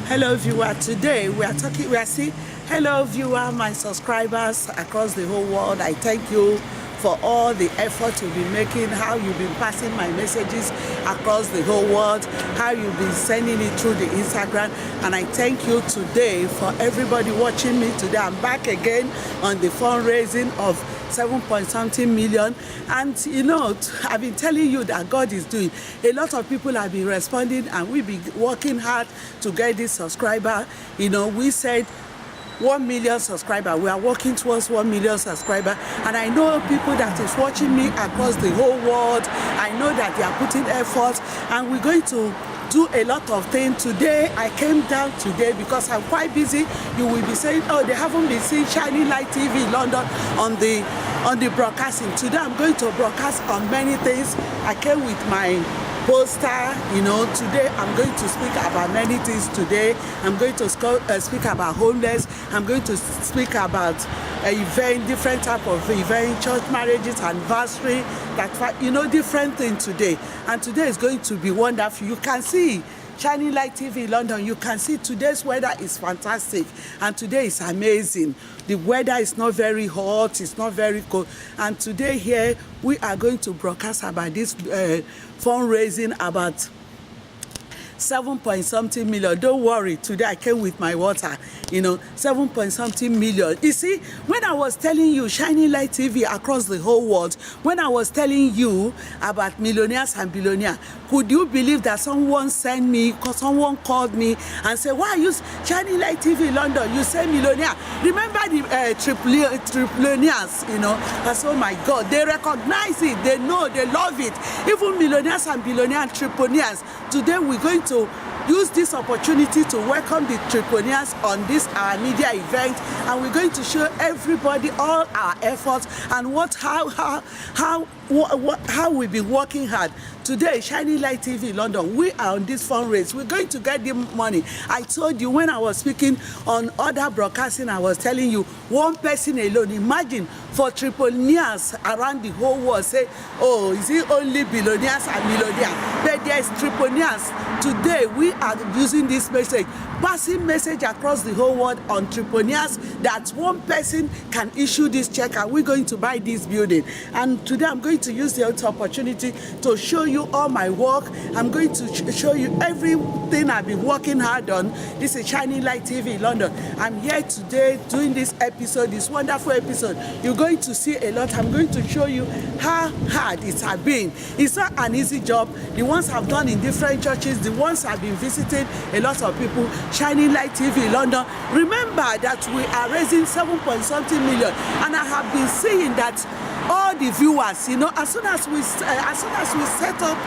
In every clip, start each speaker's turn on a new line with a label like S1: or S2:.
S1: Hello viewer, today we are seeing, hello viewer, my subscribers across the whole world. I thank you for all the effort you've been making, how you've been passing my messages across the whole world, how you've been sending it through the Instagram. And I thank you today for everybody watching me today. I'm back again on the fundraising of 7-point-something million. And you know, I've been telling you that God is doing. A lot of people have been responding, and we've been working hard to get this subscriber. You know, we said 1 million subscriber. We are working towards 1 million subscriber, and I know people that is watching me across the whole world. I know that they are putting effort, and we're going to do a lot of things today. I came down today because I'm quite busy. You will be saying, oh, they haven't been seeing Shining Light TV in London on the broadcasting. Today I'm going to broadcast on many things. I came with my poster. You know, today I'm going to speak about many things. Today I'm going to speak about homeless. I'm going to speak about event, different type of event, church marriages, anniversary, that, you know, different things today. And today is going to be wonderful. You can see Shining Light TV in London. You can see today's weather is fantastic, and today is amazing. The weather is not very hot, it's not very cold. And today here we are going to broadcast about this fundraising about 7-point-something million. Don't worry, today I came with my water. You know, 7-point-something million. You see, when I was telling you Shining Light TV across the whole world, when I was telling you about millionaires and billionaires, could you believe that someone sent me, because someone called me and said, why use Shining Light TV in London? You say millionaire. Remember the trillionaires, you know? I said, oh my God, they recognize it, they know, they love it. Even millionaires and billionaires and trillionaires. Today we're going to use this opportunity to welcome the trillionaires on this our media event, and we're going to show everybody all our efforts and how we've been working hard. Today, Shining Light TV London, we are on this fundraise. We're going to get the money. I told you when I was speaking on other broadcasting, I was telling you one person alone. Imagine for trillionaires around the whole world say, oh, is it only billionaires and millionaires? But there's trillionaires. Today, we are using this message, passing message across the whole world on trillionaires, that one person can issue this check and we're going to buy this building. And today I'm going to use the opportunity to show you all my work. I'm going to show you everything I've been working hard on. This is Shining Light TV London. I'm here today doing this episode, this wonderful episode. You're going to see a lot. I'm going to show you how hard it has been. It's not an easy job. The ones I've done in different churches, the ones I've been visiting, a lot of people. Shining Light TV London. Remember that we are raising 7-point-something million, and I have been seeing that all the viewers, you know, as soon as we set up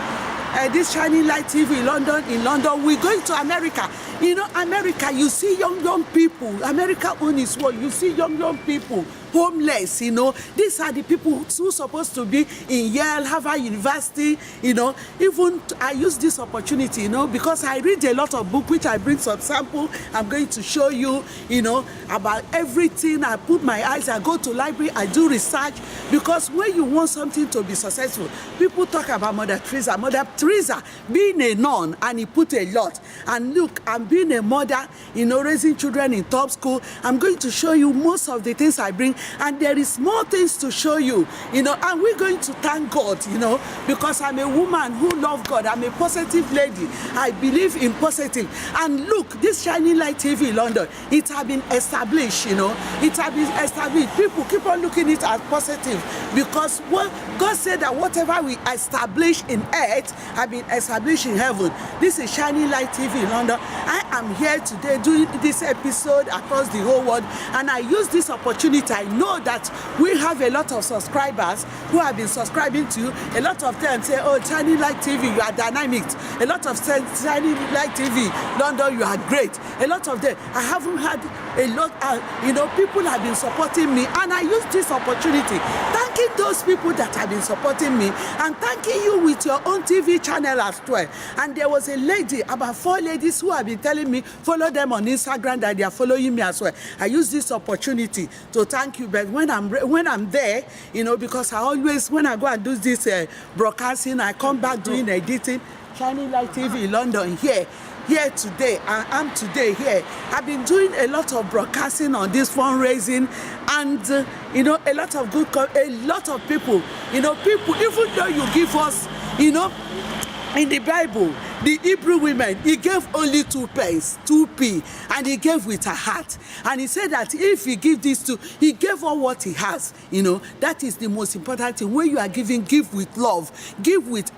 S1: this Shining Light TV in London, we're going to America. You know, America, you see young people. America own is what you see young people homeless. You know, these are the people who supposed to be in Yale, Harvard University. You know, even I use this opportunity, you know, because I read a lot of books, which I bring some sample. I'm going to show you, you know, about everything. I put my eyes, I go to library, I do research, because when you want something to be successful, people talk about Mother Teresa. Mother Teresa being a nun, and he put a lot. And look, I'm being a mother, you know, raising children in top school. I'm going to show you most of the things I bring, and there is more things to show you, you know, and we're going to thank God, you know, because I'm a woman who loves God. I'm a positive lady. I believe in positive. And look, this Shining Light TV London, it has been established, you know, it has been established. People keep on looking at it as positive, because what God said that whatever we establish in earth have been established in heaven. This is Shining Light TV London. I am here today doing this episode across the whole world, and I use this opportunity. I know that we have a lot of subscribers who have been subscribing to you. A lot of them say, oh, Shining Light TV, you are dynamic. A lot of Shining Light TV London, you are great. A lot of them, I haven't had a lot, you know, people have been supporting me, and I use this opportunity. Thank thanking those people that have been supporting me, and thanking you with your own TV channel as well. And there was a lady, about 4 ladies who have been telling me, follow them on Instagram, that they are following me as well. I use this opportunity to thank you, but when I'm there, you know, because I always, when I go and do this broadcasting, I come back doing editing. Shining Light TV London here today. I am today here. I've been doing a lot of broadcasting on this fundraising, and you know, a lot of people, you know, people, even though you give us, you know, in the Bible, the Hebrew women, he gave only 2 pence, 2p, and he gave with a heart. And he said that if he give this to, he gave all what he has. You know, that is the most important thing. When you are giving, give with love, give with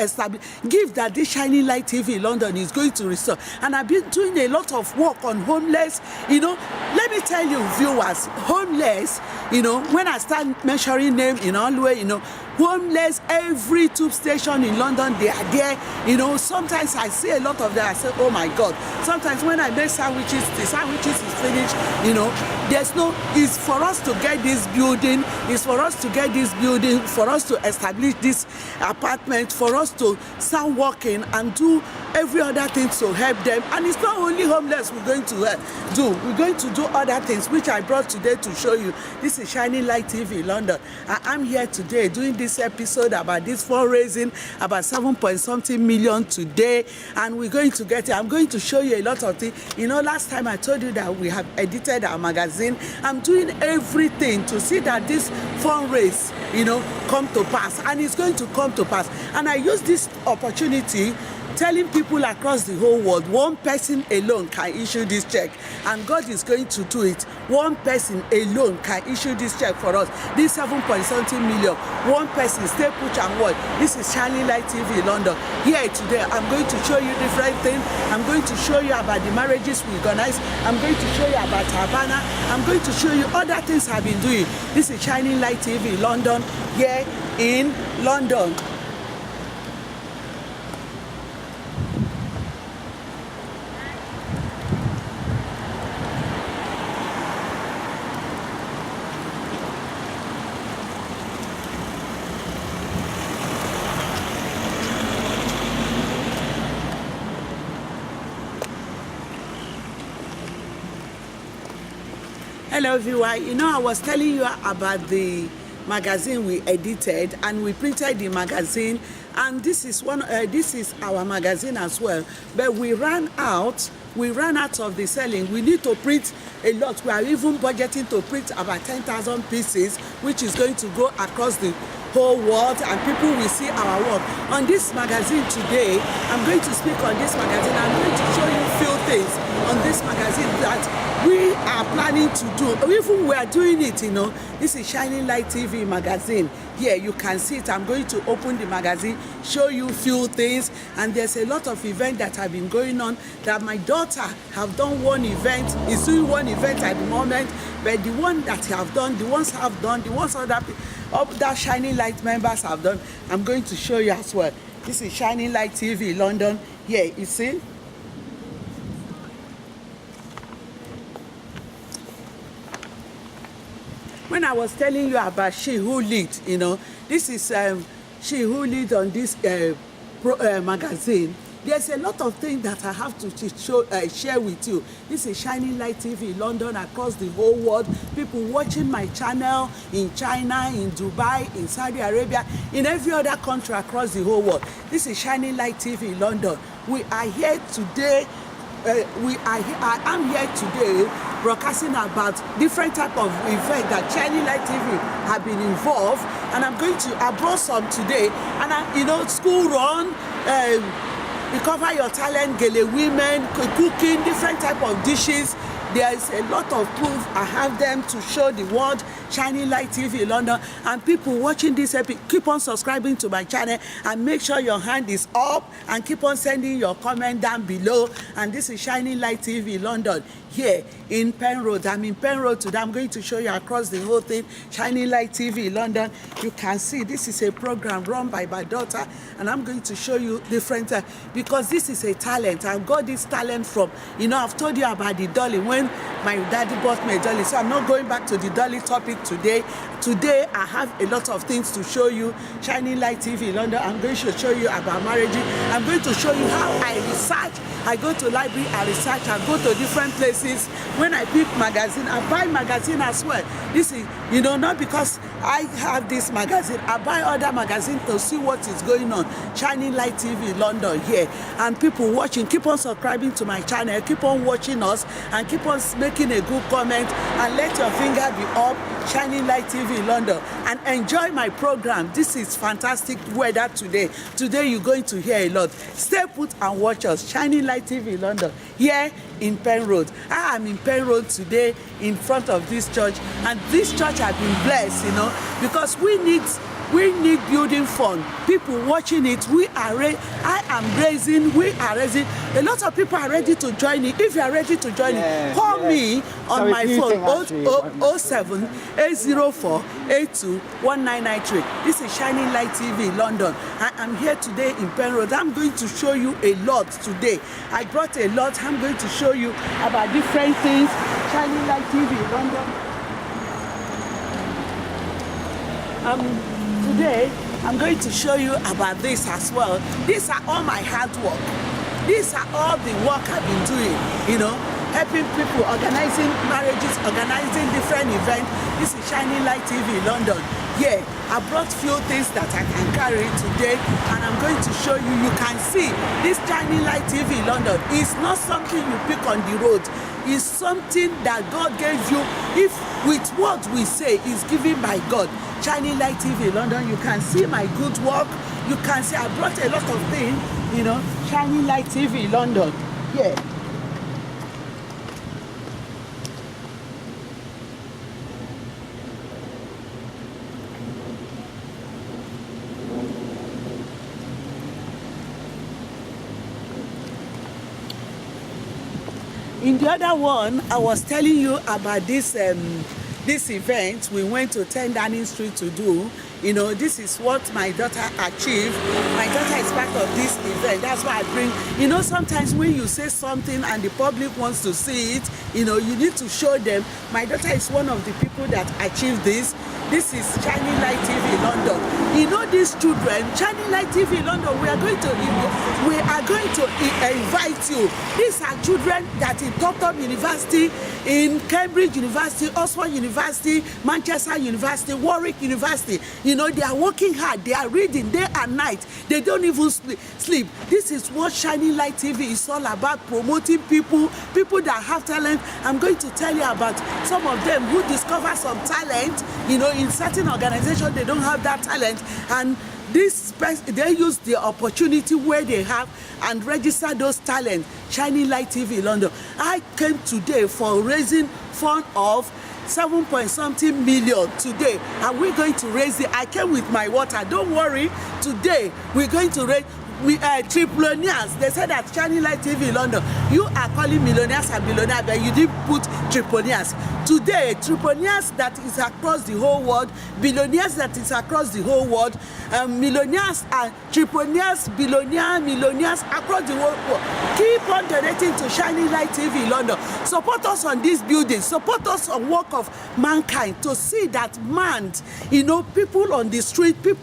S1: give that this Shining Light TV London is going to restore. And I've been doing a lot of work on homeless. You know, let me tell you, viewers, homeless, you know, when I start mentioning name in all way, you know, homeless, every tube station in London, they are there. You know, sometimes I see a lot of them, I say, oh my God. Sometimes when I make sandwiches, the sandwiches is finished, you know, there's no, it's for us to get this building, for us to establish this apartment, for us to start working and do every other thing to help them. And it's not only homeless we're going to do, we're going to do other things, which I brought today to show you. This is Shining Light TV London. I'm here today doing this episode about this fundraising, about 7-point-something million today, and we're going to get it. I'm going to show you a lot of things. You know, last time I told you that we have edited our magazine. I'm doing everything to see that this fundraise, you know, come to pass, and it's going to come to pass. And I use this opportunity telling people across the whole world, one person alone can issue this check, and God is going to do it. One person alone can issue this check for us. This 7-point-something million, one person, stay put and what? This is Shining Light TV London. Here today, I'm going to show you different things. I'm going to show you about the marriages we organize. I'm going to show you about Havana. I'm going to show you other things I've been doing. This is Shining Light TV London, here in London. Hello viewer, you know, I was telling you about the magazine we edited, and we printed the magazine, and this is our magazine as well, but we ran out of the selling. We need to print a lot. We are even budgeting to print about 10,000 pieces, which is going to go across the whole world, and people will see our work. On this magazine today, I'm going to speak on this magazine. I'm going to show you a few things on this magazine that we are planning to do. Even we are doing it, you know. This is Shining Light TV magazine. Here you can see it. I'm going to open the magazine, show you a few things, and there's a lot of events that have been going on. That my daughter have done one event, is doing one event at the moment, but the one that have done, the ones other Shining Light members have done, I'm going to show you as well. This is Shining Light TV London. Here, you see. When I was telling you about She Who Lead, you know, this is She Who Lead on this magazine. There's a lot of things that I have to share with you. This is Shining Light TV London across the whole world. People watching my channel in China, in Dubai, in Saudi Arabia, in every other country across the whole world. This is Shining Light TV London. We are here today. I am here today broadcasting about different type of event that Shining Light TV have been involved, and I brought some today, and you know, school run, Recover Your Talent, Gele Women, cooking, different type of dishes. There is a lot of proof. I have them to show the world. Shining Light TV London, and people watching this episode, keep on subscribing to my channel, and make sure your hand is up, and keep on sending your comment down below. And this is Shining Light TV London, here in Penn Road. I'm in Penn Road today. I'm going to show you across the whole thing. Shining Light TV London. You can see this is a program run by my daughter, and I'm going to show you different because this is a talent. I've got this talent from, I've told you about the dolly when my daddy bought me a dolly, so I'm not going back to the dolly topic today. Today I have a lot of things to show you. Shining Light TV London. I'm going to show you about marriage. I'm going to show you how I research. I go to library, I research, I go to different places. When I pick magazine, I buy magazine as well. This is, not because I have this magazine, I buy other magazine to see what is going on. Shining Light TV London here. And people watching, keep on subscribing to my channel, keep on watching us, and keep on making a good comment, and let your finger be up. Shining Light TV London, and enjoy my program. This is fantastic weather today. Today you're going to hear a lot. Stay put and watch us. Shining Light TV London here in Penn Road. I am in Penn Road today in front of this church, and this church has been blessed, because we need building fund. People watching it, we are raising. A lot of people are ready to join it. If you are ready to join it, call me on my phone 07 804 82 1993. This is Shining Light TV London. I am here today in Penn Road. I'm going to show you a lot today. I brought a lot. I'm going to show you about different things. Shining Light TV London. Today, I'm going to show you about this as well. These are all my hard work. These are all the work I've been doing, helping people, organizing marriages, organizing different events. This is Shining Light TV London. Yeah, I brought few things that I can carry today, and I'm going to show you. You can see this Shining Light TV London is not something you pick on the road. It's something that God gave you. If with what we say is given by God. Shining Light TV London, you can see my good work. You can see I brought a lot of things, Shining Light TV London. Yeah. In the other one, I was telling you about this event we went to 10 Downing Street to do. This is what my daughter achieved. My daughter is part of this event. That's why I bring, sometimes when you say something and the public wants to see it, you need to show them. My daughter is one of the people that achieved this. This is Shining Light TV London. These children, Shining Light TV London, we are going to invite you. These are children that in Top University, in Cambridge University, Oxford University, Manchester University, Warwick University. They are working hard. They are reading day and night. They don't even sleep. This is what Shining Light TV is all about, promoting people that have talent. I'm going to tell you about some of them who discover some talent. In certain organizations, they don't have that talent. And they use the opportunity where they have and register those talents. Shining Light TV London. I came today for raising fund of 7.something million today, and we're going to raise it. I came with my water. Don't worry. Today we're going to raise. Trillionaires. They said that Shining Light TV London, you are calling millionaires and billionaires, but you didn't put trillionaires. Today, trillionaires that is across the whole world, billionaires that is across the whole world, millionaires and trillionaires, millionaires across the whole world. Keep on donating to Shining Light TV London. Support us on this building. Support us on work of mankind to see that man, people on the street, the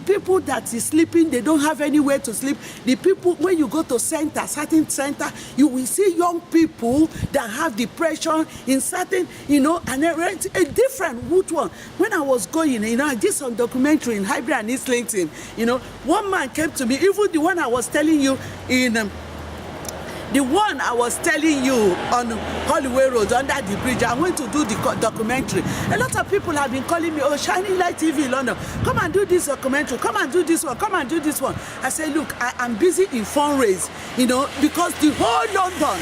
S1: people that is sleeping, they don't have anywhere to sleep. The people, when you go to certain center, you will see young people that have depression in certain, and a different root one. When I was going, I did some documentary in Highbury and East Linton. One man came to me, even the one I was telling you on Holloway Road under the bridge. I went to do the documentary. A lot of people have been calling me, Shining Light TV London, come and do this documentary, come and do this one, come and do this one. I say, look, I am busy in fundraise, because the whole London,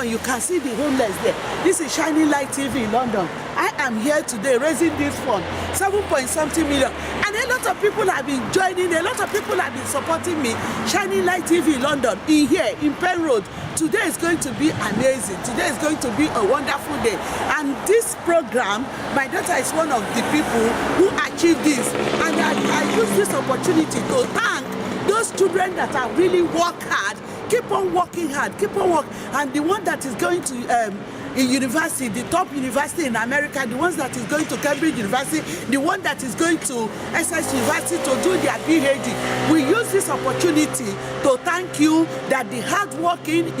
S1: you can see the homeless there. This is Shining Light TV London. I am here today raising this fund, 7.something million. And a lot of people have been joining, a lot of people have been supporting me. Shining Light TV London, in here, in Penn Road, Today is going to be amazing. Today is going to be a wonderful day. And this program, my daughter is one of the people who achieved this. And I use this opportunity to thank those children that have really worked hard. Keep on working hard, keep on working. And the one that is going to in university, the top university in America, the ones that is going to Cambridge University, the one that is going to SS University to do their PhD. We use this opportunity to thank you that the hard working,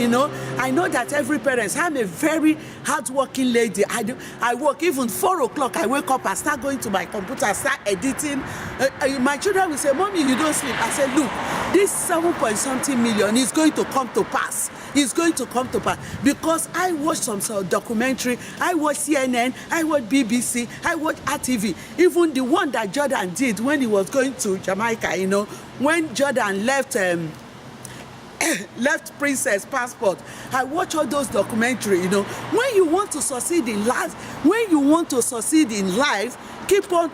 S1: I know that every parent, I'm a very hard working lady. I work even 4 o'clock, I wake up, I start going to my computer, I start editing. My children will say, Mommy, you don't sleep. I say, look, this 7-point-something million is going to come to pass. It's going to come to pass because I watched some sort of documentary. I watched CNN, I watched BBC, I watched RTV. Even the one that Jordan did when he was going to Jamaica, when Jordan left left princess passport. I watch all those documentaries. When you want to succeed in life, keep on,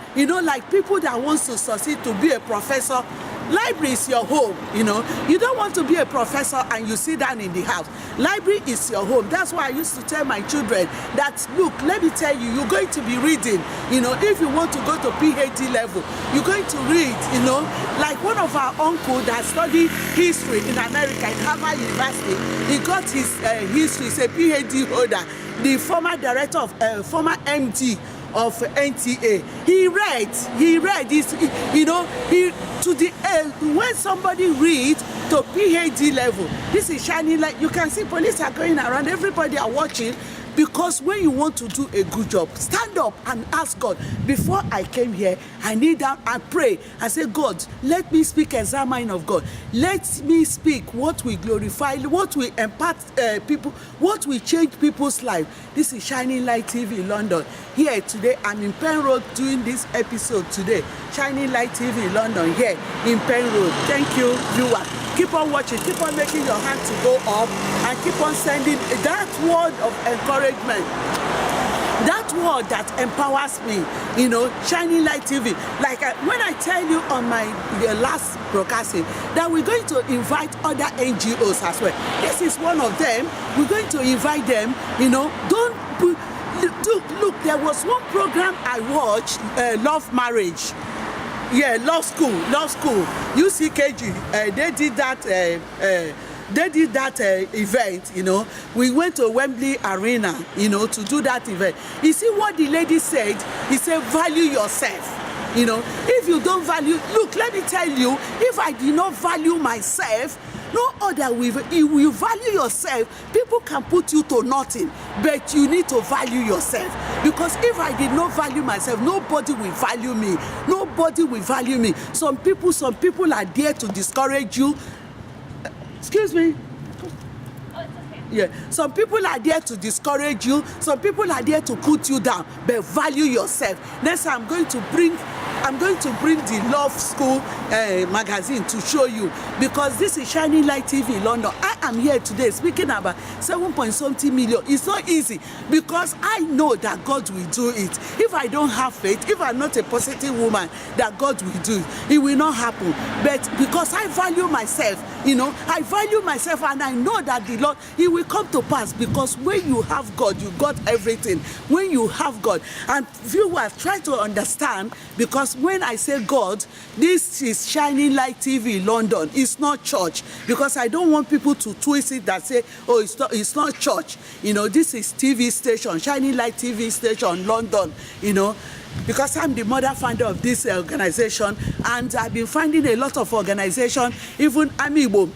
S1: like people that wants to succeed to be a professor. Library is your home. You don't want to be a professor and you sit down in the house. Library is your home. That's why I used to tell my children that, look, let me tell you, you're going to be reading. If you want to go to PhD level, you're going to read. Like one of our uncle that studied history in America in Harvard University, he got his history. He's a PhD holder. The former director of former MD of NTA. He read this, when somebody reads to PhD level, this is shining light. You can see police are going around, everybody are watching, because when you want to do a good job, stand up and ask God. Before I came here, I kneel down and pray. I say, God, let me speak as a man of God. Let me speak what will glorify, what will impact people, what will change people's life. This is Shining Light TV London. Here today, I'm in Penn Road doing this episode today. Shining Light TV London here in Penn Road. Thank you, viewer. Keep on watching, keep on making your hand to go up, and keep on sending that word of encouragement, that word that empowers me, Shining Light TV. Like when I tell you on the last broadcasting that we're going to invite other NGOs as well. This is one of them. We're going to invite them, Look, there was one program I watched, Love Marriage. Yeah, law school, UCKG. They did that event. We went to Wembley Arena, to do that event. You see what the lady said? He said, value yourself. If you don't value, look, let me tell you, if I did not value myself, no other will. You will value yourself. People can put you to nothing, but you need to value yourself. Because if I did not value myself, nobody will value me. Nobody will value me. Some people are there to discourage you. Excuse me.
S2: Oh, it's okay.
S1: Yeah. Some people are there to discourage you. Some people are there to put you down. But value yourself. Next, I'm going to bring the Love School magazine to show you, because this is Shining Light TV London. I am here today speaking about 7-point-something million. It's not easy, because I know that God will do it. If I don't have faith, if I'm not a positive woman, that God will do it, it will not happen. But because I value myself, I value myself, and I know that the Lord, He will come to pass. Because when you have God, you got everything. When you have God, and viewers try to understand, because when I say God, this is Shining Light TV London. It's not church, because I don't want people to twist it that say, oh, it's not church. This is TV station, Shining Light TV station London. Because I'm the mother founder of this organization, and I've been finding a lot of organizations, even Amiibo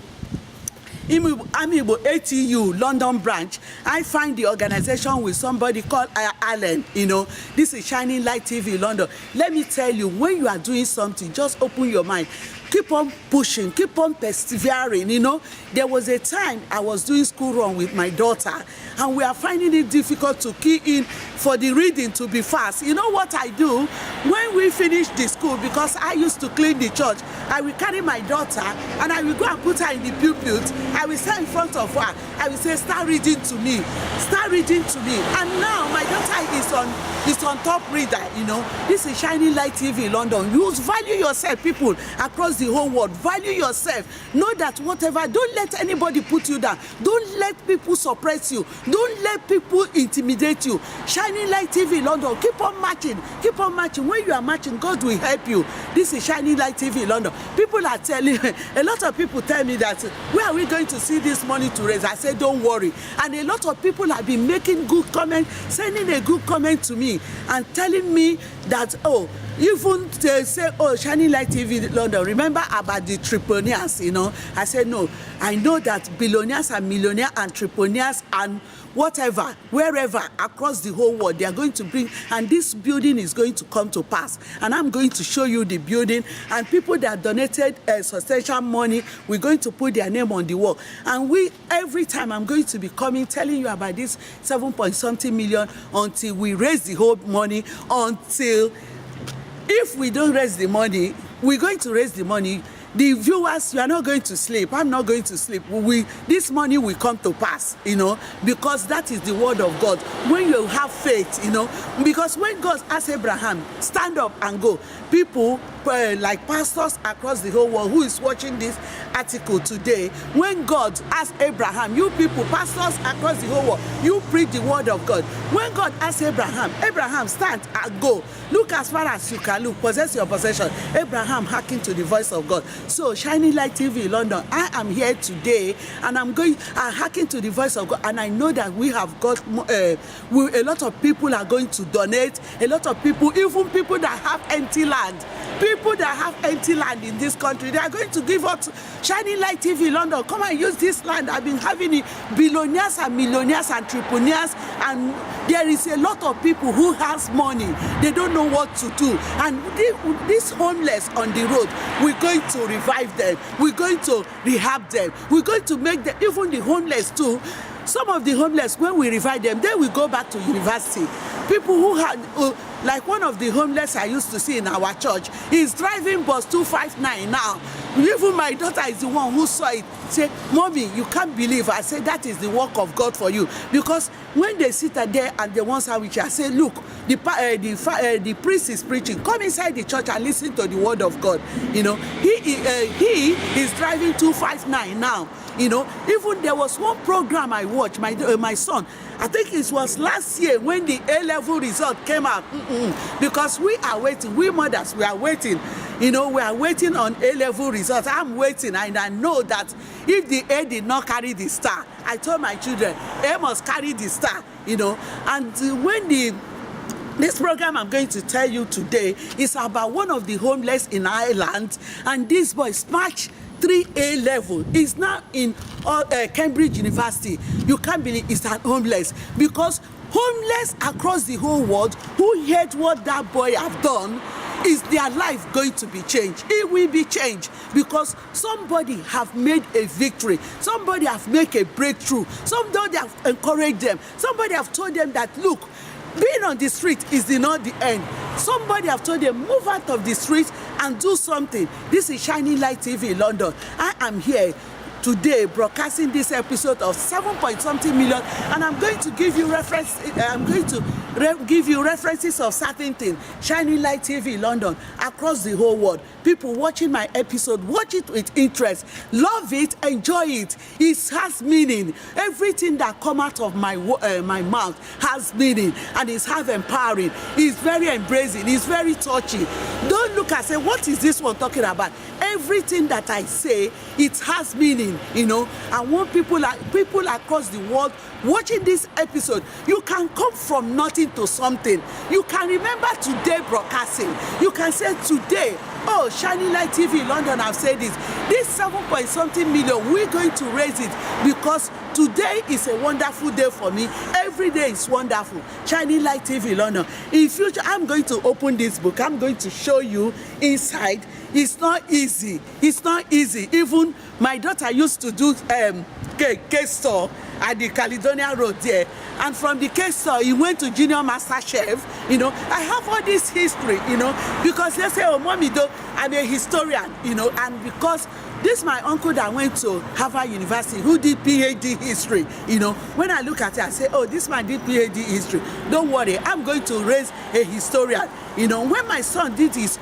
S1: ATU London branch. I find the organization with somebody called Allen. This is Shining Light TV London. Let me tell you, when you are doing something, just open your mind. Keep on pushing, keep on persevering. There was a time I was doing school run with my daughter, and we are finding it difficult to key in for the reading to be fast. You know what I do? When we finish the school, because I used to clean the church, I will carry my daughter and I will go and put her in the pulpit. I will stand in front of her. I will say, start reading to me. Start reading to me. And now my daughter is on top reader. This is Shining Light TV London. You value yourself, people across the the whole world. Value yourself. Know that whatever, don't let anybody put you down. Don't let people suppress you. Don't let people intimidate you. Shining Light TV London, keep on marching. Keep on marching. When you are marching, God will help you. This is Shining Light TV London. People are telling, a lot of people tell me that, where are we going to see this money to raise? I say, don't worry. And a lot of people have been making good comments, sending a good comment to me and telling me that, oh, even they say, oh, Shining Light TV London, remember about the trillionaires, you know? I said, no, I know that billionaires and millionaires and trillionaires and whatever, wherever, across the whole world, they are going to bring, and this building is going to come to pass. And I'm going to show you the building, and people that donated substantial money, we're going to put their name on the wall. And every time I'm going to be coming, telling you about this 7-point-something million until we raise the whole money, until, if we don't raise the money, we're going to raise the money. The viewers, you are not going to sleep. I'm not going to sleep. This money will come to pass, you know, because that is the word of God. When you have faith, you know, because when God asked Abraham, stand up and go, people like pastors across the whole world who is watching this article today, when God asked Abraham, you people, pastors across the whole world, you preach the word of God. When God asked Abraham, Abraham, stand and go. Look as far as you can look, possess your possession. Abraham hearkened to the voice of God. So, Shining Light TV London, I am here today, and I'm hearken to the voice of God, and I know that we have got a lot of people are going to donate. A lot of people, even people that have empty land. People that have empty land in this country, they are going to give up Shining Light TV London. Come and use this land. I've been having it, billionaires and millionaires and trillionaires, and there is a lot of people who has money. They don't know what to do. And this homeless on the road, we're going to revive them. We're going to rehab them. We're going to make them, even the homeless too. Some of the homeless, when we revive them, they will go back to university. People who had, like one of the homeless I used to see in our church, he's driving bus 259 now. Even my daughter is the one who saw it. Say, Mommy, you can't believe. I said, that is the work of God for you. Because when they sit there and they want sandwich, I say, look, the priest is preaching. Come inside the church and listen to the word of God. You know, he is driving 259 now. You know, even there was one program I watched, my son, I think it was last year when the A-level result came out. Because we are waiting, we mothers, we are waiting. You know, we are waiting on A-level results. I'm waiting, and I know that if the A did not carry the star, I told my children, A must carry the star, you know. And when this program I'm going to tell you today is about one of the homeless in Ireland, and this boy smashed 3A level. Is now in Cambridge University. You can't believe it's an homeless, because homeless across the whole world who heard what that boy have done, is their life going to be changed? It will be changed, because somebody have made a victory, somebody have made a breakthrough, somebody have encouraged them, somebody have told them that, look, being on the street is not the end. Somebody have told them, move out of the street and do something. This is Shining Light TV London. I am here today broadcasting this episode of 7-point-something million, and I'm going to give you give you references of certain things. Shining Light TV London, across the whole world. People watching my episode, watch it with interest, love it, enjoy it. It has meaning. Everything that come out of my mouth has meaning, and it's have empowering. It's very embracing. It's very touchy. Don't look and say, what is this one talking about? Everything that I say, it has meaning, you know. I want people across the world watching this episode. You can come from nothing to something. You can remember today broadcasting. You can say today, oh, Shining Light TV London, I've said this 7-point-something million, we're going to raise it, because today is a wonderful day for me. Every day is wonderful. Shining Light TV London. In future, I'm going to open this book. I'm going to show you inside. It's not easy. It's not easy. Even my daughter used to do cake store at the Caledonia Road there, and from the cake store he went to Junior Master Chef. You know, I have all this history, you know, because they say, oh, Mommy, though, I'm a historian, you know, and because this is my uncle that went to Harvard University, who did PhD history. You know, when I look at it, I say, oh, this man did PhD history. Don't worry, I'm going to raise a historian. You know, when my son did his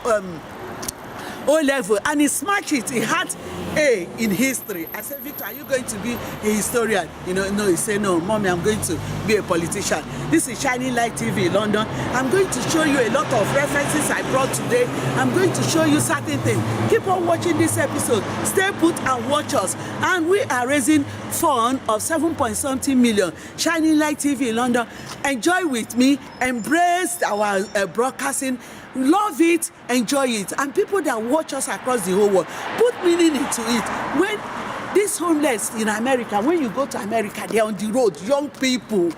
S1: O-level, and he smashed it. He had A in history. I said, Victor, are you going to be a historian? No, he said, no, mommy, I'm going to be a politician. This is Shining Light TV London. I'm going to show you a lot of references I brought today. I'm going to show you certain things. Keep on watching this episode. Stay put and watch us. And we are raising fund of 7-point-something million. Shining Light TV London. Enjoy with me. Embrace our broadcasting. Love it, enjoy it, and people that watch us across the whole world put meaning into it. When these homeless in America, when you go to America, they're on the road, young people,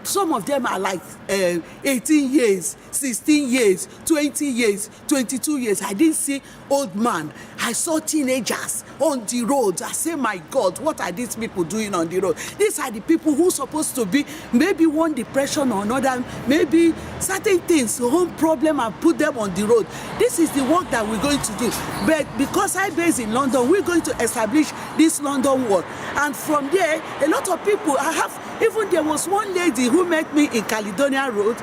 S1: some of them are like 18 years, 16 years, 20 years, 22 years. I didn't see old man. I saw teenagers on the road. I say, my God, what are these people doing on the road? These are the people who are supposed to be maybe one depression or another, maybe certain things, home problem, and put them on the road. This is the work that we're going to do. But because I'm based in London, we're going to establish this London wall. And from there, a lot of people, even there was one lady who met me in Caledonia Road,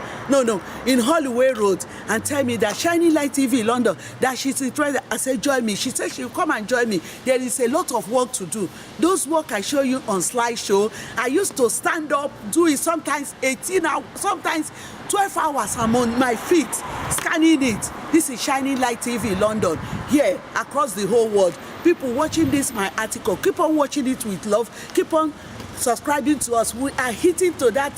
S1: in Holloway Road, and tell me that Shining Light TV London, that she's interested. I said, join me. She said she'll come and join me. There is a lot of work to do. Those work I show you on slideshow. I used to stand up, do it sometimes 18 hours, sometimes 12 hours. I'm on my feet, scanning it. This is Shining Light TV London, here across the whole world. People watching this, my article, keep on watching it with love. Keep on subscribing to us. We are hitting to that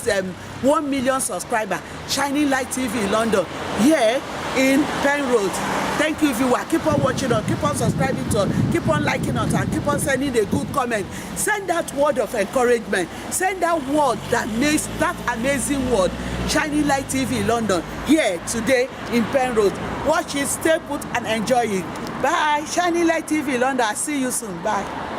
S1: 1 million subscriber. Shining Light TV London, here in Penn Road. Thank you, viewer. Keep on watching us, keep on subscribing to us, keep on liking us, and keep on sending a good comment. Send that word of encouragement. Send that word that makes that amazing word. Shining Light TV London, here today in Penn Road. Watch it, stay put, and enjoy it. Bye. Shining Light TV London. I'll see you soon. Bye.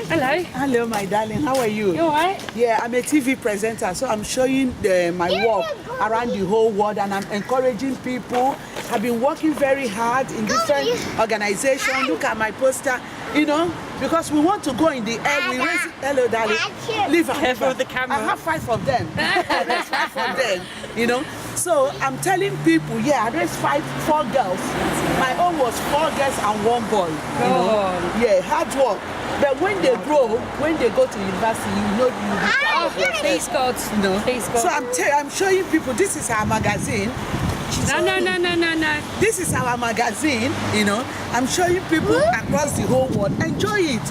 S2: Hello.
S1: Hello, my darling. How are you?
S2: You alright?
S1: Yeah, I'm a TV presenter, so I'm showing my work around the whole world, and I'm encouraging people. I've been working very hard in different organizations. Look at my poster, because we want to go in the air. We raise. Hello, darling. Leave her.
S2: Careful with the camera.
S1: I have 5 of them. There's 5 of them. So I'm telling people, I raised 4 girls. My own was 4 girls and 1 boy. Yeah, hard work. But when they grow, when they go to university, you
S2: Please God. Please God.
S1: So I'm showing people, this is our magazine.
S2: No.
S1: This is our magazine, I'm showing people across the whole world. Enjoy it,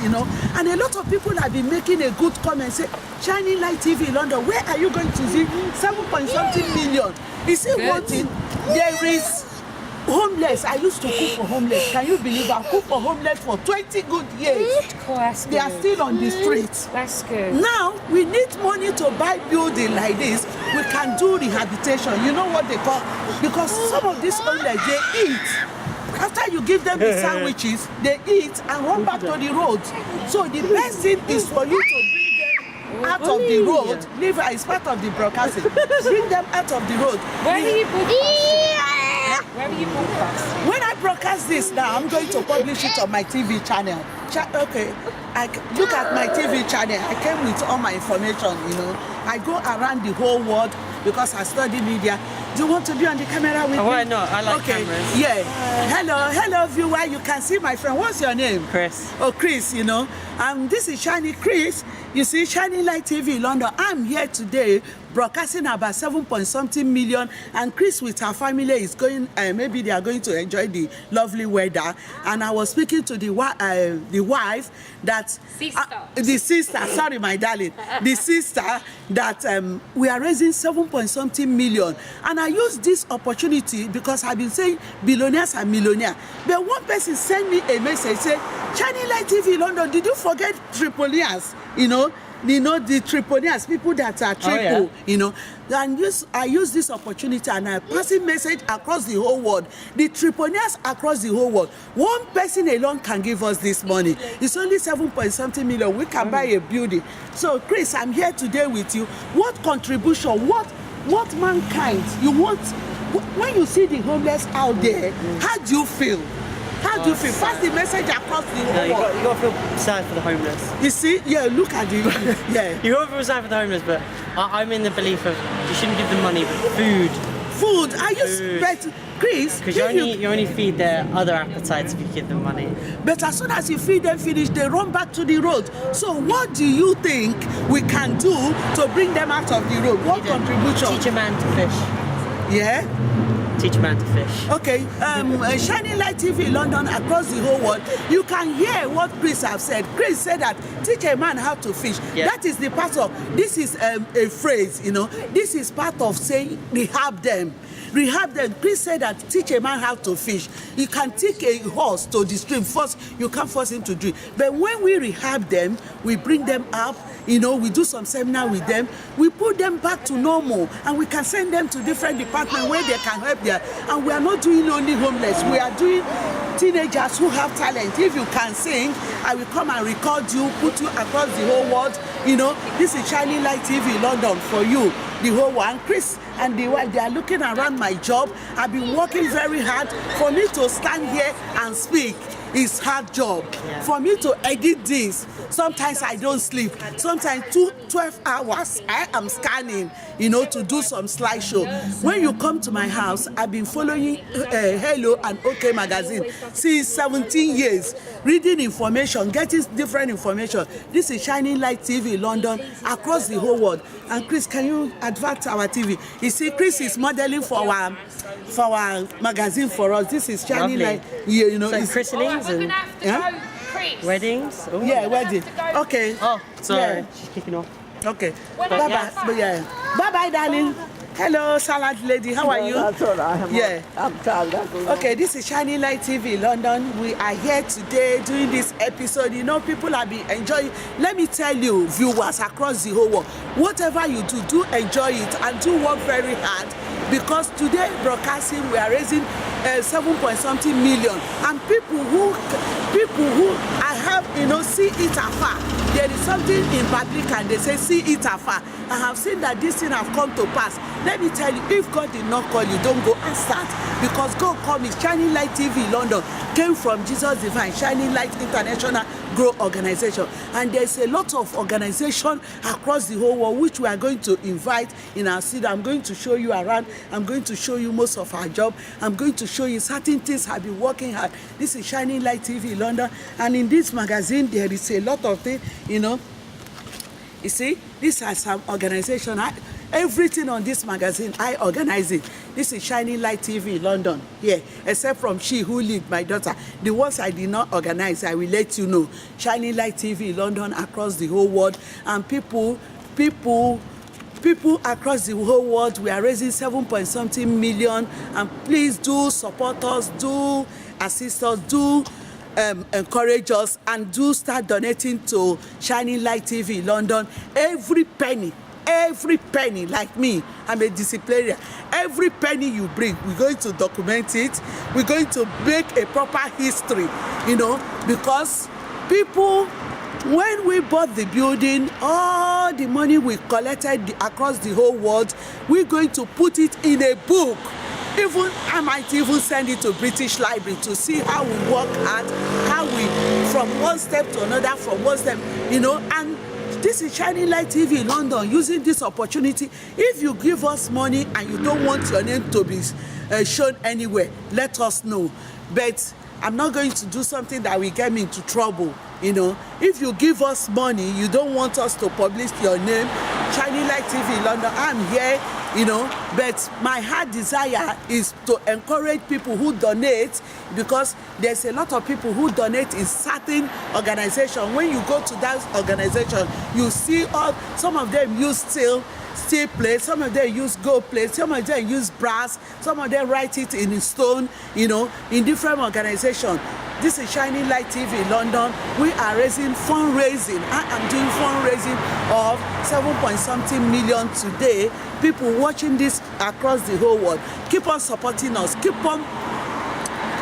S1: And a lot of people have been making a good comment, say, Shining Light TV London, where are you going to see 7-point-something million? You see one thing, there is homeless. I used to cook for homeless. Can you believe I cooked for homeless for 20 good years?
S2: Cool, that's good.
S1: They are still on the streets.
S2: That's good.
S1: Now, we need money to buy building like this. We can do rehabilitation. You know what they call? Because some of these homeless, they eat. After you give them the sandwiches, they eat and run back to the road. So the best thing is for you to bring them out of the road. Leave it's part of the broadcasting. Bring them out of the road.
S2: Where are you broadcasting? Where are you broadcasting?
S1: When I broadcast this now, I'm going to publish it on my TV channel. Okay, look at my TV channel. I came with all my information, I go around the whole world because I study media. Do you want to be on the camera with me?
S2: Why not? I like cameras.
S1: Yeah. Hello, viewer. You can see my friend. What's your name?
S2: Chris.
S1: Oh, Chris, this is Shiny Chris. You see, Shining Light TV London. I'm here today broadcasting about 7-point-something million, and Chris with her family is going, maybe they are going to enjoy the lovely weather. And I was speaking to the wife that, the sister, sorry my darling, the sister that we are raising 7-point-something million. And I use this opportunity because I've been saying billionaires and millionaires. But one person sent me a message, say, Shining Light TV London, did you forget Tripolians? you know, the triponians, people that are triple,
S3: yeah.
S1: you know. And I use this opportunity and I pass a message across the whole world. The triponians across the whole world. One person alone can give us this money. It's only 7.something million. We can buy a building. So, Chris, I'm here today with you. What contribution, what mankind you want, when you see the homeless out there, how do you feel? How do you feel? Pass the message across the whole world.
S3: You got to feel sad for the homeless.
S1: You see? Yeah, look at the, yeah.
S3: You got to feel sad for the homeless, but I'm in the belief of you shouldn't give them money, but food.
S1: Food. Are you bet, Chris?
S3: Because you only feed their other appetites if you give them money.
S1: But as soon as you feed them finish, they run back to the road. So what do you think we can do to bring them out of the road? What contribution?
S3: Teach a man to fish.
S1: Yeah?
S3: Teach a man to fish.
S1: Okay, Shining Light TV London across the whole world, you can hear what Chris have said. Chris said that teach a man how to fish.
S3: Yeah.
S1: That is the part of, this is a phrase, you know, this is part of saying rehab them. Rehab them. Chris said that teach a man how to fish. You can take a horse to the stream. First, you can't force him to drink. But when we rehab them, we bring them up, you know, we do some seminar with them, we put them back to normal, and we can send them to different departments where they can help there. And we are not doing only homeless, we are doing teenagers who have talent. If you can sing, I will come and record you, put you across the whole world. You know, this is Shining Light TV London for you, the whole one. Chris and the wife, they are looking around my job. I've been working very hard. For me to stand here and speak is hard job.
S3: Yeah.
S1: For me to edit this, sometimes I don't sleep. Sometimes 12 hours I am scanning, you know, to do some slideshow. When you come to my house, I've been following Hello and OK magazine since 17 years, reading information, getting different information. This is Shining Light TV London across the whole world. And Chris, can you advert our TV? You see, Chris is modeling for our magazine for us. This is Shining Light. Yeah, you know,
S3: So
S1: it's
S3: christenings and
S1: yeah?
S3: weddings. Ooh.
S1: Yeah, wedding. Okay.
S3: Oh, sorry.
S1: Yeah.
S3: She's kicking off.
S1: Okay.
S2: When
S1: Bye
S2: I
S1: bye.
S2: get back.
S1: But yeah. Bye bye, darling. Hello, salad lady. How are you?
S4: That's all right.
S1: Yeah.
S4: I'm tired. That's all right.
S1: Okay, this is Shining Light TV London. We are here today doing this episode. You know, people have been enjoying. Let me tell you, viewers across the whole world, whatever you do enjoy it and do work very hard. Because today broadcasting, we are raising 7.something million, and people who I have, you know, see it afar. There is something in public and they say see it afar. I have seen that this thing have come to pass. Let me tell you, if God did not call you, don't go and start, because God called me. Shining Light TV London came from Jesus Divine Shining Light International Grow Organization, and there's a lot of organization across the whole world which we are going to invite in our city. I'm going to show you around. I'm going to show you most of our job. I'm going to show you certain things I've been working hard. This is Shining Light TV London, and in this magazine there is a lot of things, you know. You see, these are some organization. Everything on this magazine, I organize it. This is Shining Light TV London, yeah, except from she who lead, my daughter. The ones I did not organize, I will let you know. Shining Light TV London across the whole world, and people across the whole world, we are raising 7.something million, and please do support us, do assist us, do encourage us, and do start donating to Shining Light TV London. Every penny, like me, I'm a disciplinarian. Every penny you bring, we're going to document it. We're going to make a proper history, you know, because people, when we bought the building, all the money we collected across the whole world, we're going to put it in a book. Even I might even send it to British Library to see how we work hard, how we from one step to another, from one step, you know. And this is Shining Light TV London using this opportunity. If you give us money and you don't want your name to be shown anywhere, let us know. But I'm not going to do something that will get me into trouble, you know. If you give us money, you don't want us to publish your name, Shining Light TV London, I'm here, you know. But my heart desire is to encourage people who donate, because there's a lot of people who donate in certain organizations. When you go to that organization, you see some of them use steel plate, some of them use gold plate, some of them use brass, some of them write it in stone, you know, in different organizations. This is Shining Light TV London. We are raising fundraising. I am doing fundraising of 7 million today. People watching this across the whole world. Keep on supporting us. Keep on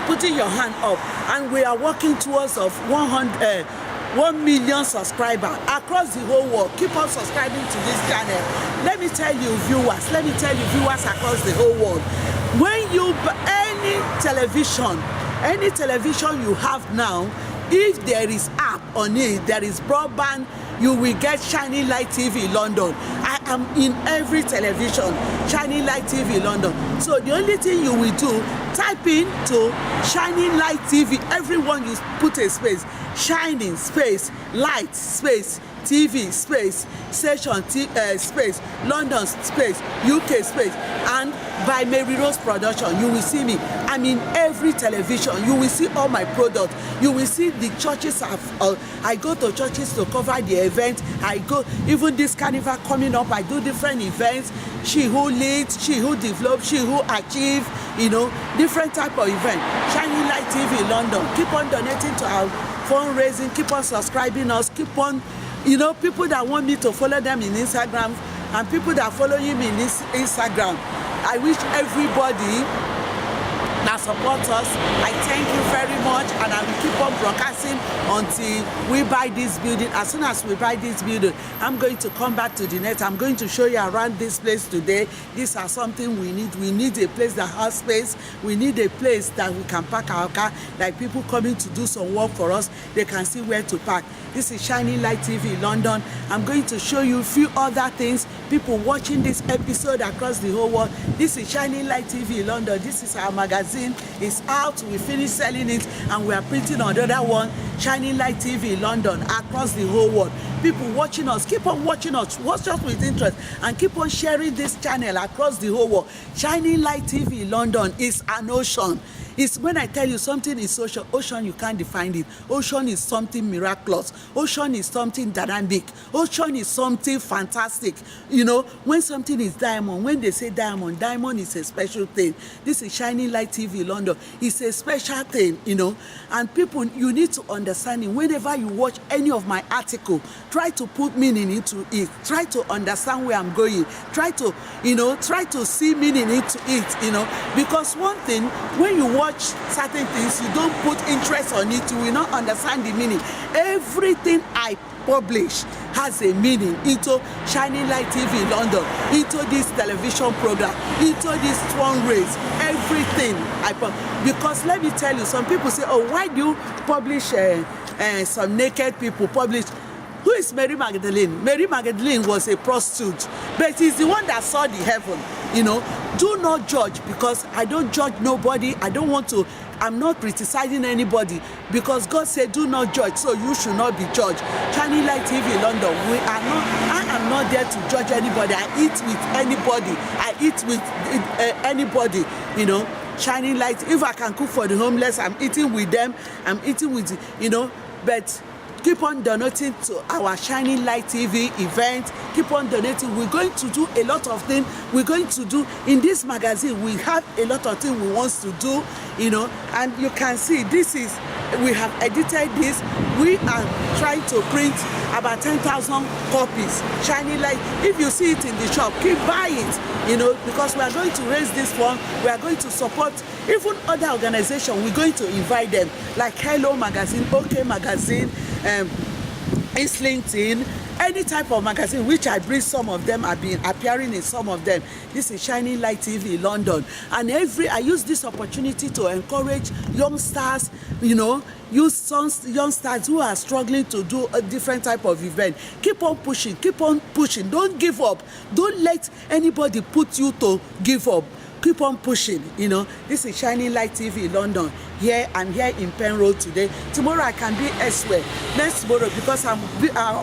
S1: putting your hand up. And we are working towards of 1 million subscribers across the whole world. Keep on subscribing to this channel. Let me tell you viewers across the whole world, when you any television you have now, if there is app on it, there is broadband, you will get Shining Light TV London. I am in every television, Shining Light TV London. So the only thing you will do, type in to Shining Light TV. Everyone, you put a space, Shining space, Light space, TV space, station space, London space, UK space, and by Mary Rose Production. You will see me. I'm in every television. You will see all my products. You will see the churches. I go to churches to cover the event. I go, even this carnival coming up, I do different events. She who leads, she who develops, she who achieves, you know, different type of event. Shining Light TV London. Keep on donating to our fundraising. Keep on subscribing us. Keep on, you know, people that want me to follow them in Instagram and people that follow you in Instagram. I wish everybody that supports us, I thank you very much, and I will keep on broadcasting until we buy this building. As soon as we buy this building, I'm going to come back to the net. I'm going to show you around this place today. These are something we need. We need a place that has space. We need a place that we can park our car. Like people coming to do some work for us, they can see where to park. This is Shining Light TV London. I'm going to show you a few other things. People watching this episode across the whole world. This is Shining Light TV London. This is our magazine. It's out. We finished selling it, and we are printing another one, Shining Light TV London, across the whole world. People watching us, keep on watching us, watch us with interest, and keep on sharing this channel across the whole world. Shining Light TV London is an ocean. It's when I tell you something is ocean, you can't define it. Ocean is something miraculous. Ocean is something dynamic. Ocean is something fantastic. You know, when something is diamond, when they say diamond, diamond is a special thing. This is Shining Light TV London. It's a special thing, you know. And people, you need to understand it. Whenever you watch any of my article, try to put meaning into it. Try to understand where I'm going. Try to, you know, try to see meaning into it, you know. Because one thing, when you watch certain things, you don't put interest on it, you will not understand the meaning. Everything I publish has a meaning into Shining Light TV London, into this television program, into this fundraise, everything I publish. Because let me tell you, some people say, oh, why do you publish some naked people publish? Who is Mary Magdalene? Mary Magdalene was a prostitute, but he's the one that saw the heaven. You know, do not judge, because I don't judge nobody. I don't want to, I'm not criticizing anybody, because God said do not judge, so you should not be judged. Shining Light TV London, I am not there to judge anybody. I eat with anybody. I eat with anybody, you know. Shining Light, if I can cook for the homeless, I'm eating with them. I'm eating with, you know, but keep on donating to our Shining Light TV event. Keep on donating. We're going to do a lot of things. We're going to do in this magazine. We have a lot of things we want to do, you know. And you can see this is, we have edited this. We are trying to print about 10,000 copies. Shining Light. If you see it in the shop, keep buy it, you know, because we are going to raise this fund. We are going to support even other organizations. We're going to invite them, like Hello Magazine, OK Magazine, It's LinkedIn, any type of magazine, which I bring some of them, I've been appearing in some of them. This is Shining Light TV London. And I use this opportunity to encourage youngsters, you know, youngsters who are struggling to do a different type of event. Keep on pushing, don't give up. Don't let anybody put you to give up. Keep on pushing, you know. This is Shining Light TV London. Here, I'm here in Penn Road today. Tomorrow I can be elsewhere. Next tomorrow, because I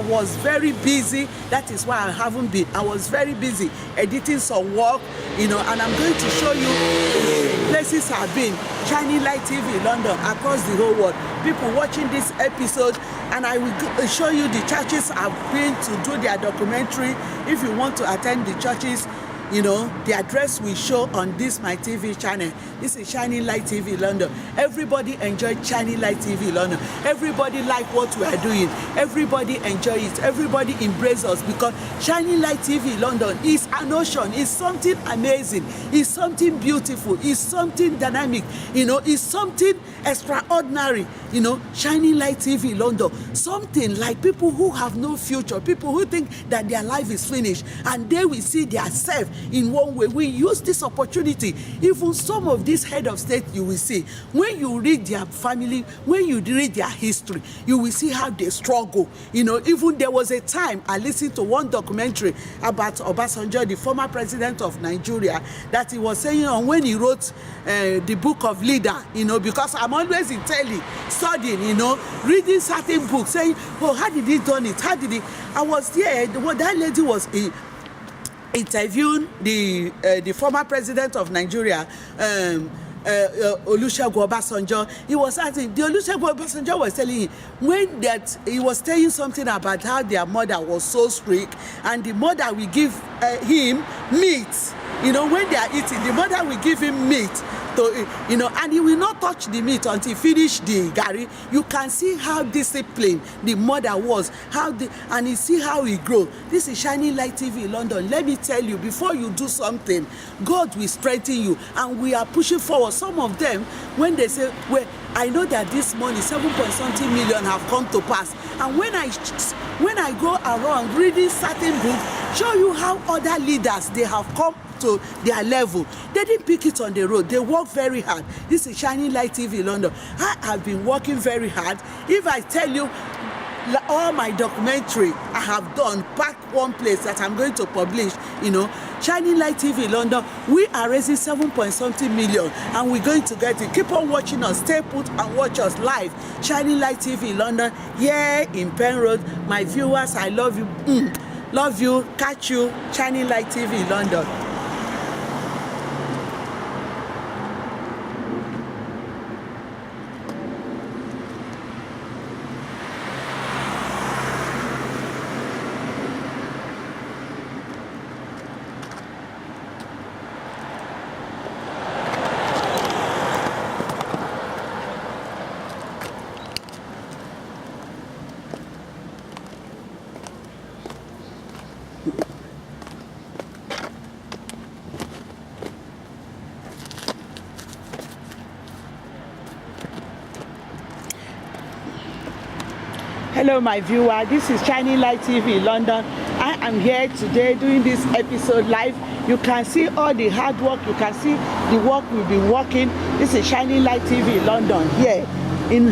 S1: was very busy. That is why I haven't been. I was very busy editing some work, you know, and I'm going to show you places I've been. Shining Light TV London, across the whole world. People watching this episode, and I will show you the churches I've been to do their documentary. If you want to attend the churches, the address we show on this my TV channel. This is Shining Light TV London. Everybody enjoy Shining Light TV London. Everybody like what we are doing. Everybody enjoy it. Everybody embrace us, because Shining Light TV London is an ocean. It's something amazing. It's something beautiful. It's something dynamic. It's something extraordinary. Shining Light TV London. Something like people who have no future, people who think that their life is finished, and they will see their self in one way. We use this opportunity. Even some of these head of state, you will see, when you read their family, when you read their history, you will see how they struggle. Even there was a time I listened to one documentary about Obasanjo, the former president of Nigeria, that he was saying on when he wrote the book of Leader, because I'm always in telly studying, reading certain books, saying, oh, how did he done it? How did he? I was there. That lady was interviewing the former president of Nigeria, Olusegun Obasanjo. He was asking, the Olusegun Obasanjo was telling him when that he was saying something about how their mother was so strict, and the mother will give him meat. When they are eating, the mother will give him meat to, and he will not touch the meat until he finish the garri. You can see how disciplined the mother was, and you see how he grow. This is Shining Light TV London. Let me tell you, before you do something, God will strengthen you, and we are pushing forward. Some of them, when they say, well, I know that this money, 7.something million, have come to pass. And when I go around reading certain books, show you how other leaders, they have come to their level. They didn't pick it on the road. They work very hard. This is Shining Light TV London. I have been working very hard. If I tell you all my documentary I have done, pack one place that I'm going to publish, Shining Light TV London, we are raising 7.something million, and we're going to get it. Keep on watching us. Stay put and watch us live. Shining Light TV London, here in Penn Road. My viewers, I love you. Love you. Catch you. Shining Light TV London. Hello my viewer, this is Shining Light TV London. I am here today doing this episode live. You can see all the hard work, you can see the work we've been working. This is Shining Light TV London here in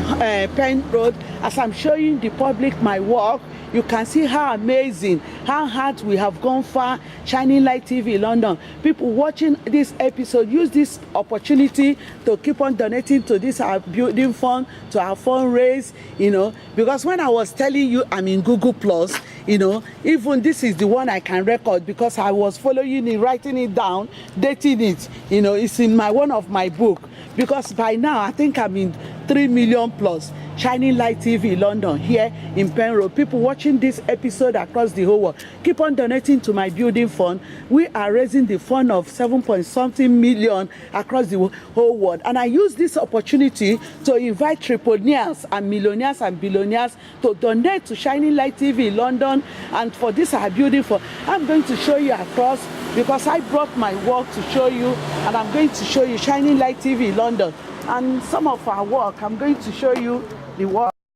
S1: Penn Road. As I'm showing the public my work, you can see how amazing, how hard we have gone far. Shining Light TV London. People watching this episode, use this opportunity to keep on donating to this our building fund, to our fundraise, because when I was telling you I'm in Google Plus, even this is the one I can record, because I was following it, writing it down, dating it, it's in one of my book, because by now I think I'm in 3 million plus. Shining Light TV London here in Penn Road. People watching this episode across the whole world, keep on donating to my building fund. We are raising the fund of 7.something million across the whole world. And I use this opportunity to invite trillionaires and millionaires and billionaires to donate to Shining Light TV London. And for this our building fund, I'm going to show you across, because I brought my work to show you, and I'm going to show you Shining Light TV London. And some of our work, I'm going to show you the work.